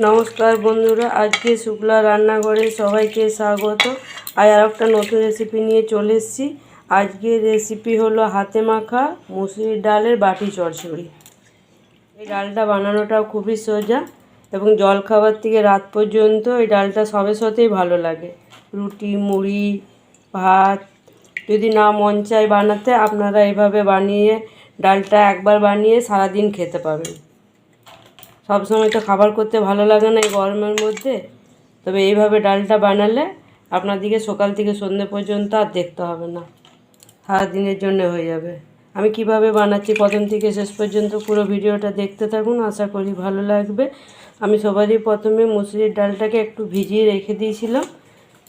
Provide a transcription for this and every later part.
নমস্কার বন্ধুরা, আজকে শুক্লা রান্নাঘরে সবাইকে স্বাগত। আর একটা নতুন রেসিপি নিয়ে চলে এসেছি। আজকের রেসিপি হলো হাতে মাখা মুসুরির ডালের বাটি চচ্চড়ি। এই ডালটা বানানোটাও খুবই সোজা এবং জলখাবার থেকে রাত পর্যন্ত এই ডালটা সবের সাথেই ভালো লাগে। রুটি, মুড়ি, ভাত যদি না মন চায় বানাতে, আপনারা এইভাবে বানিয়ে ডালটা একবার বানিয়ে সারাদিন খেতে পাবেন। সবসময় তো খাবার করতে ভালো লাগে না এই গরমের মধ্যে, তবে এইভাবে ডালটা বানালে আপনাদেরকে সকাল থেকে সন্ধ্যে পর্যন্ত আর দেখতে হবে না, সারাদিনের জন্য হয়ে যাবে। আমি কিভাবে বানাচ্ছি প্রথম থেকে শেষ পর্যন্ত পুরো ভিডিওটা দেখতে থাকুন, আশা করি ভালো লাগবে। আমি সবারই প্রথমে মুসুরির ডালটাকে একটু ভিজিয়ে রেখে দিয়েছিলাম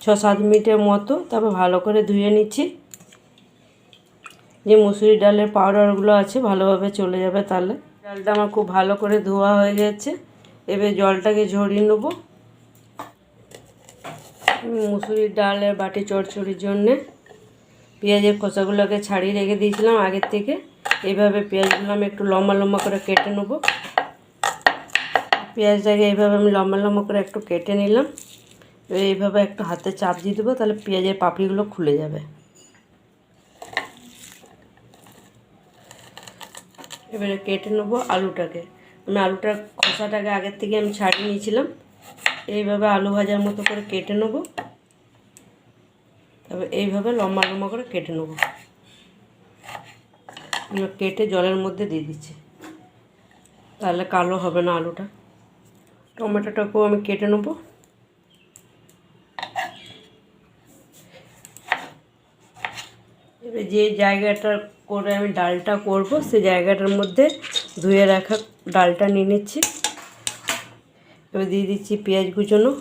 6-7 মিনিটের মতো, তারপর ভালো করে ধুয়ে নিচ্ছি। যে মুসুরির ডালের পাউডারগুলো আছে ভালোভাবে চলে যাবে। তাহলে ডালটা আমার খুব ভালো করে ধোয়া হয়ে গেছে। এবার জলটাকে ঝরিয়ে নেব। মুসুরির ডালের বাটি চচ্চড়ির জন্যে পেঁয়াজের খোসাগুলোকে ছাড়িয়ে রেখে দিয়েছিলাম আগের থেকে। এইভাবে পেঁয়াজগুলো আমি একটু লম্বা লম্বা করে কেটে নেব। পেঁয়াজটাকে এইভাবে আমি লম্বা লম্বা করে একটু কেটে নিলাম। এইভাবে একটু হাতে চাপ দিয়ে দেবো, তাহলে পেঁয়াজের পাপড়িগুলো খুলে যাবে। এবারে কেটে নেব আলুটাকে। আমি আলুটার খোসাটাকে আগের থেকে আমি ছাড়িয়ে নিয়েছিলাম। এইভাবে আলু ভাজার মতো করে কেটে নেব। তবে এইভাবে লম্বা লম্বা করে কেটে নেব। কেটে জলের মধ্যে দিয়ে দিচ্ছি, তাহলে কালো হবে না আলুটা। টমেটোটাকেও আমি কেটে নেব। এবার যে জায়গাটা করে আমি ডালটা করব, সেই জায়গাটার মধ্যে ধুয়ে রাখা ডালটা নিয়ে নিচ্ছি। এবার দিয়ে দিচ্ছি পেঁয়াজ কুচনো।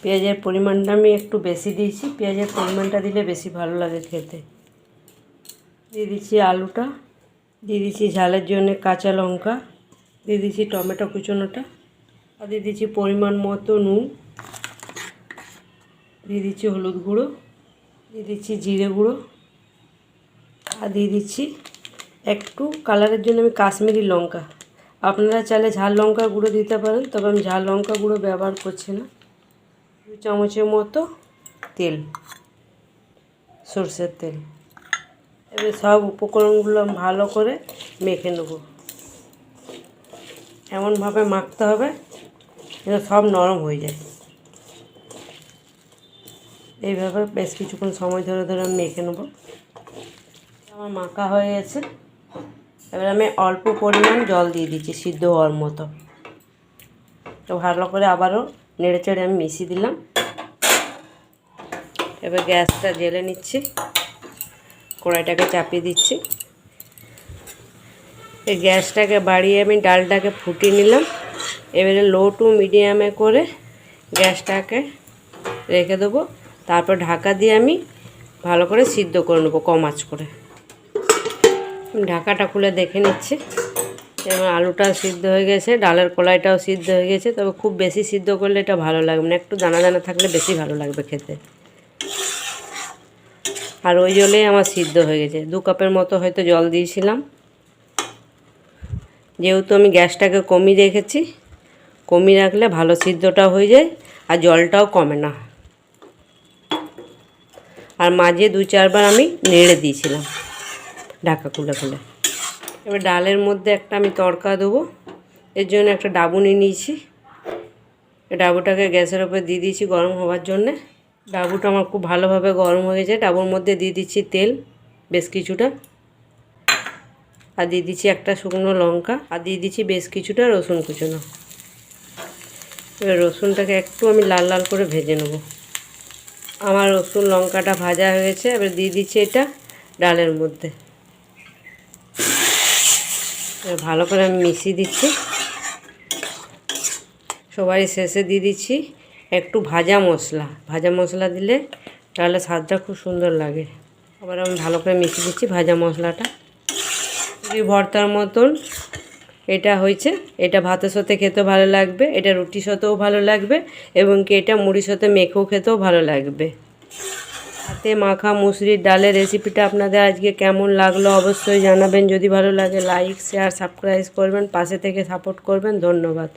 পেঁয়াজের পরিমাণটা আমি একটু বেশি দিয়েছি, পেঁয়াজের পরিমাণটা দিলে বেশি ভালো লাগে খেতে। দিয়ে দিচ্ছি আলুটা, দিয়ে দিচ্ছি ঝালের জন্য কাঁচা লঙ্কা, দিয়ে দিচ্ছি টমেটো কুচনোটা, আর দিয়ে দিচ্ছি পরিমাণ মতো নুন, দিয়ে দিচ্ছি হলুদ গুঁড়ো, দিয়ে দিচ্ছি জিরে গুঁড়ো, আর দিয়ে দিচ্ছি একটু কালারের জন্য আমি কাশ্মীরি লঙ্কা। আপনারা চাইলে ঝাল লঙ্কা গুঁড়ো দিতে পারেন, তবে আমি ঝাল লঙ্কা গুঁড়ো ব্যবহার করছি না। 2 চামচের মতো তেল, সরষের তেল। এবার সব উপকরণগুলো ভালো করে মেখে নেব। এমনভাবে মাখতে হবে যেন সব নরম হয়ে যায়। এইভাবে বেশ কিছুক্ষণ সময় ধরে ধরে আমি মেখে নেব। আমার মাখা হয়ে গেছে। এবার আমি অল্প পরিমাণ জল দিয়ে দিচ্ছি সিদ্ধ হওয়ার মতো। তো ভালো করে আবারও নেড়ে চেড়ে আমি মিশিয়ে দিলাম। এবার গ্যাসটা জ্বেলে নিচ্ছি, কড়াইটাকে চাপিয়ে দিচ্ছি। এই গ্যাসটাকে বাড়িয়ে আমি ডালটাকে ফুটিয়ে নিলাম। এবারে লো টু মিডিয়ামে করে গ্যাসটাকে রেখে দেবো। তারপর ঢাকা দিয়ে আমি ভালো করে সিদ্ধ করে নেবো কম আঁচ করে। ঢাকাটা খুলে দেখে নিচ্ছি। এবার আলুটা সিদ্ধ হয়ে গেছে, ডালের কলাইটাও সিদ্ধ হয়ে গেছে। তবে খুব বেশি সিদ্ধ করলে এটা ভালো লাগবে না, একটু দানা দানা থাকলে বেশি ভালো লাগবে খেতে। আর ওই জলেই আমার সিদ্ধ হয়ে গেছে। 2 কাপের মতো হয়তো জল দিয়েছিলাম। যেহেতু আমি গ্যাসটাকে কমিয়ে রেখেছি, কমিয়ে রাখলে ভালো সিদ্ধটা হয়ে যায় আর জলটাও কমে না। আর মাঝে 2-4 বার আমি নেড়ে দিয়েছিলাম ঢাকা খুলে খুলে। এবার ডালের মধ্যে একটা আমি তড়কা দেবো। এর জন্য একটা ডাবু নিয়ে নিয়েছি। ডাবুটাকে গ্যাসের ওপর দিয়ে দিয়েছি গরম হওয়ার জন্যে। ডাবুটা আমার খুব ভালোভাবে গরম হয়ে গেছে। ডাবুর মধ্যে দিয়ে দিচ্ছি তেল বেশ কিছুটা, আর দিয়ে দিচ্ছি একটা শুকনো লঙ্কা, আর দিয়ে দিচ্ছি বেশ কিছুটা রসুন কুচনো। এবার রসুনটাকে একটু আমি লাল লাল করে ভেজে নেব। আমার রসুন লঙ্কাটা ভাজা হয়ে গেছে। এবার দিয়ে দিচ্ছি এটা ডালের মধ্যে। এবার ভালো করে আমি মিশিয়ে দিচ্ছি। সবাই শেষে দিয়ে দিচ্ছি একটু ভাজা মশলা। ভাজা মশলা দিলে ডালের স্বাদটা খুব সুন্দর লাগে। আবার আমি ভালো করে মিশিয়ে দিচ্ছি ভাজা মশলাটা। ভর্তার মতন এটা হয়েছে। এটা ভাতের সাথে খেতেও ভালো লাগবে, এটা রুটির সাথেও ভালো লাগবে, এবং কি এটা মুড়ির সাথে মেখেও খেতেও ভালো লাগবে। হাতে মাখা মুসুরির ডালের রেসিপিটা আপনাদের আজকে কেমন লাগলো অবশ্যই জানাবেন। যদি ভালো লাগে লাইক, শেয়ার, সাবস্ক্রাইব করবেন, পাশে থেকে সাপোর্ট করবেন। ধন্যবাদ।